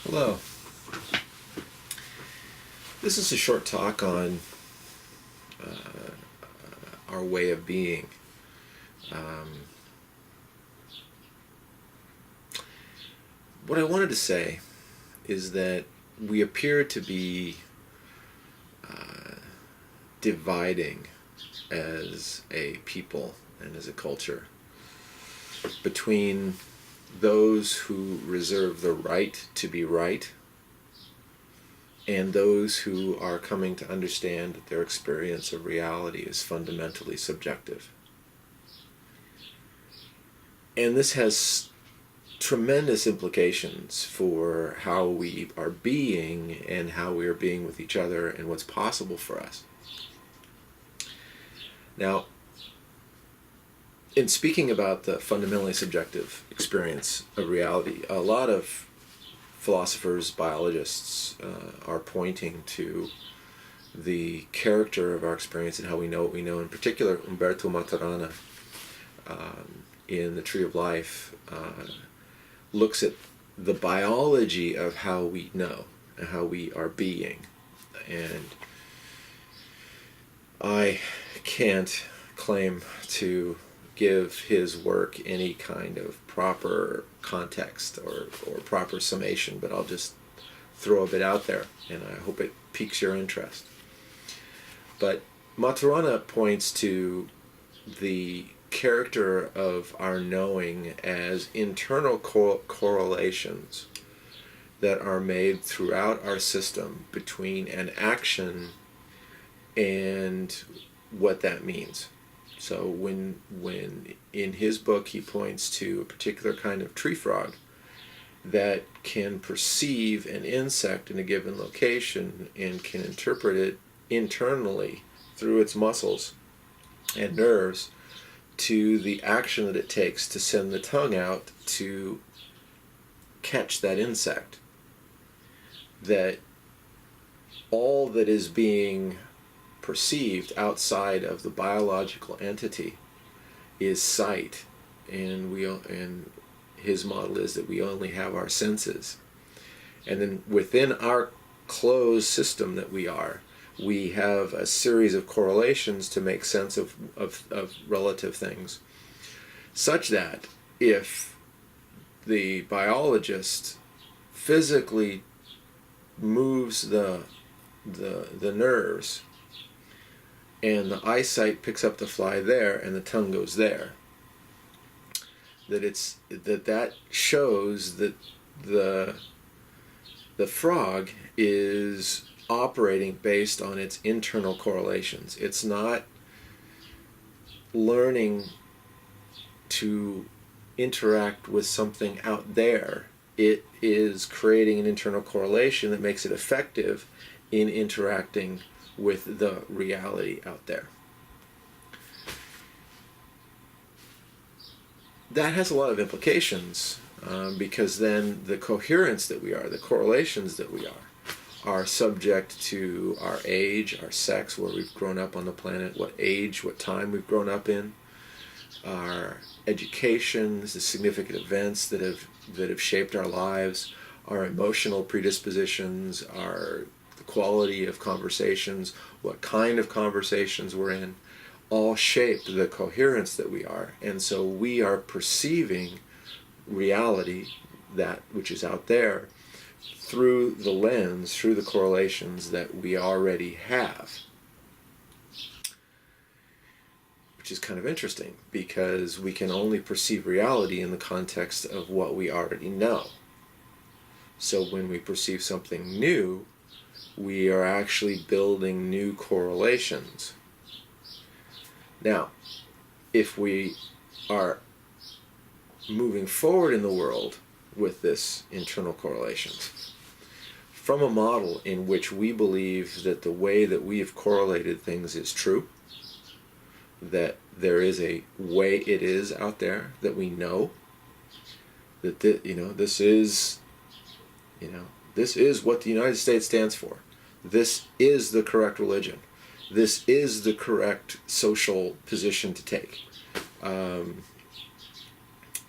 Hello. This is a short talk on our way of being. What I wanted to say is that we appear to be dividing as a people and as a culture between those who reserve the right to be right and those who are coming to understand that their experience of reality is fundamentally subjective. And this has tremendous implications for how we are being and how we are being with each other and what's possible for us. Now, in speaking about the fundamentally subjective experience of reality, a lot of philosophers, biologists are pointing to the character of our experience and how we know what we know. In particular, Umberto Maturana, in The Tree of Life, looks at the biology of how we know and how we are being. And I can't claim to give his work any kind of proper context or proper summation, but I'll just throw a bit out there, and I hope it piques your interest. But Maturana points to the character of our knowing as internal correlations that are made throughout our system between an action and what that means. So when in his book he points to a particular kind of tree frog that can perceive an insect in a given location and can interpret it internally through its muscles and nerves to the action that it takes to send the tongue out to catch that insect. That all that is being perceived outside of the biological entity is sight, and his model is that we only have our senses, and then within our closed system that we have a series of correlations to make sense of relative things, such that if the biologist physically moves the nerves and the eyesight picks up the fly there and the tongue goes there, that shows that the frog is operating based on its internal correlations. It's not learning to interact with something out there. It is creating an internal correlation that makes it effective in interacting with the reality out there. That has a lot of implications because then the coherence that we are, the correlations that we are subject to our age, our sex, where we've grown up on the planet, what age, what time we've grown up in, our educations, the significant events that have shaped our lives, our emotional predispositions, the quality of conversations, what kind of conversations we're in, all shape the coherence that we are. And so we are perceiving reality, that which is out there, through the lens, through the correlations that we already have. Which is kind of interesting, because we can only perceive reality in the context of what we already know. So when we perceive something new, we are actually building new correlations. Now, if we are moving forward in the world with this internal correlations, from a model in which we believe that the way that we have correlated things is true, that there is a way it is out there that we know, that this is what the United States stands for. This is the correct religion. This is the correct social position to take.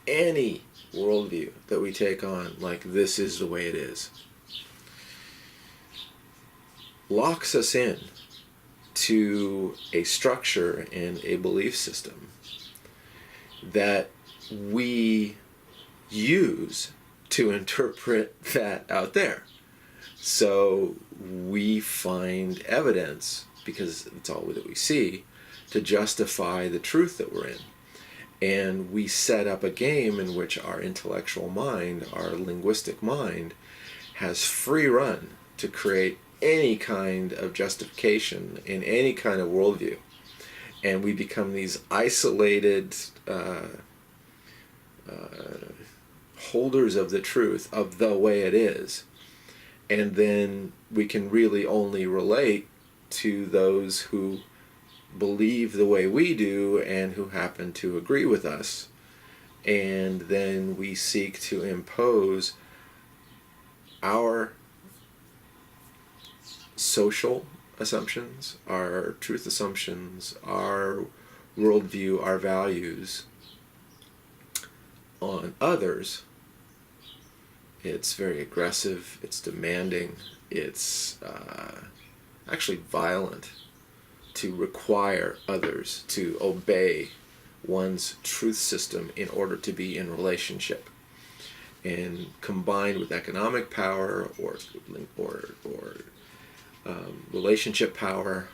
Any worldview that we take on, like this is the way it is, locks us in to a structure and a belief system that we use to interpret that out there. So we find evidence, because it's all that we see, to justify the truth that we're in. And we set up a game in which our intellectual mind, our linguistic mind, has free run to create any kind of justification in any kind of worldview. And we become these isolated holders of the truth, of the way it is. And then we can really only relate to those who believe the way we do and who happen to agree with us. And then we seek to impose our social assumptions, our truth assumptions, our worldview, our values on others. It's very aggressive, it's demanding, it's actually violent to require others to obey one's truth system in order to be in relationship. And combined with economic power or relationship power,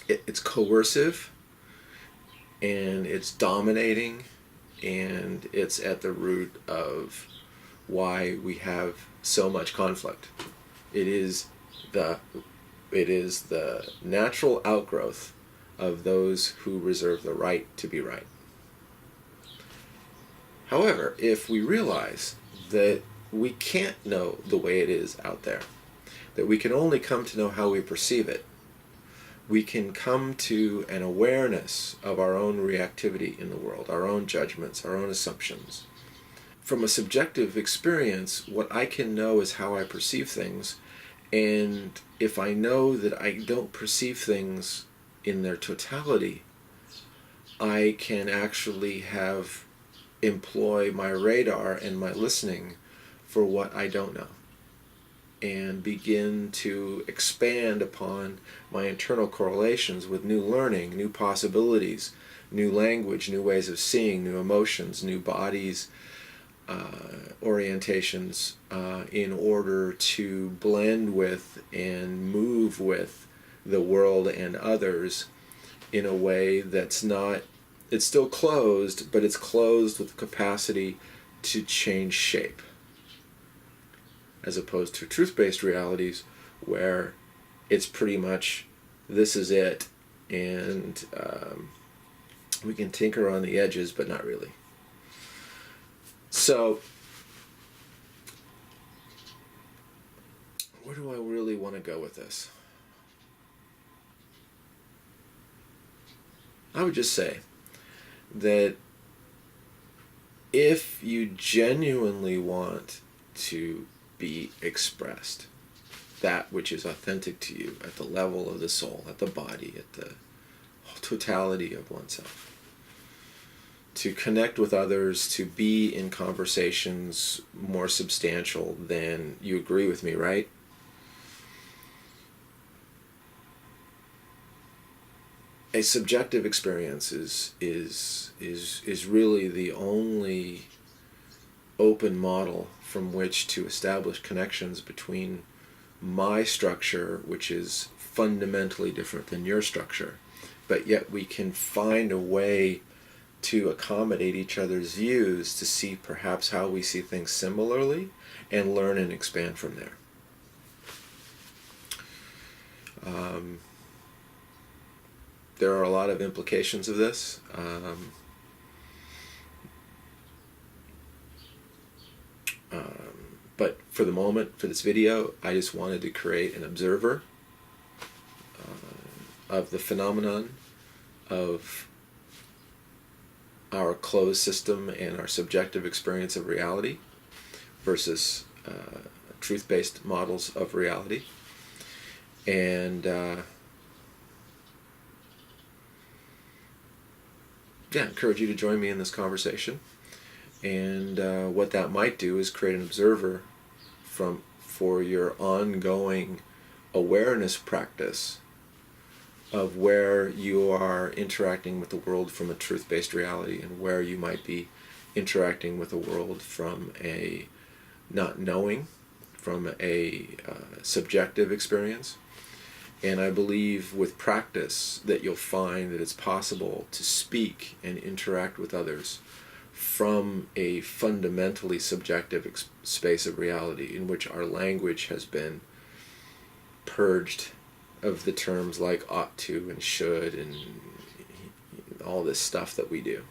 it's coercive and it's dominating, and it's at the root of why we have so much conflict. It is the natural outgrowth of those who reserve the right to be right. However, if we realize that we can't know the way it is out there, that we can only come to know how we perceive it, we can come to an awareness of our own reactivity in the world, our own judgments, our own assumptions. From a subjective experience, what I can know is how I perceive things, and if I know that I don't perceive things in their totality, I can actually employ my radar and my listening for what I don't know, and begin to expand upon my internal correlations with new learning, new possibilities, new language, new ways of seeing, new emotions, new bodies, orientations, in order to blend with and move with the world and others in a way that's not, it's still closed, but it's closed with the capacity to change shape, as opposed to truth-based realities where it's pretty much this is it, and we can tinker on the edges, but not really. So where do I really want to go with this? I would just say that if you genuinely want to be expressed, that which is authentic to you at the level of the soul, at the body, at the totality of oneself, to connect with others, to be in conversations more substantial than you agree with me, right? A subjective experience is really the only open model from which to establish connections between my structure, which is fundamentally different than your structure, but yet we can find a way to accommodate each other's views, to see perhaps how we see things similarly, and learn and expand from there. There are a lot of implications of this. But for the moment, for this video, I just wanted to create an observer of the phenomenon of our closed system and our subjective experience of reality versus truth-based models of reality. And I encourage you to join me in this conversation. And what that might do is create an observer for your ongoing awareness practice of where you are interacting with the world from a truth-based reality, and where you might be interacting with the world from a not knowing, from a subjective experience. And I believe with practice that you'll find that it's possible to speak and interact with others from a fundamentally subjective space of reality, in which our language has been purged of the terms like ought to and should and all this stuff that we do,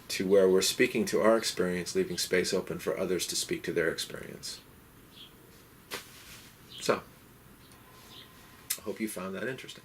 to where we're speaking to our experience, leaving space open for others to speak to their experience. So, I hope you found that interesting.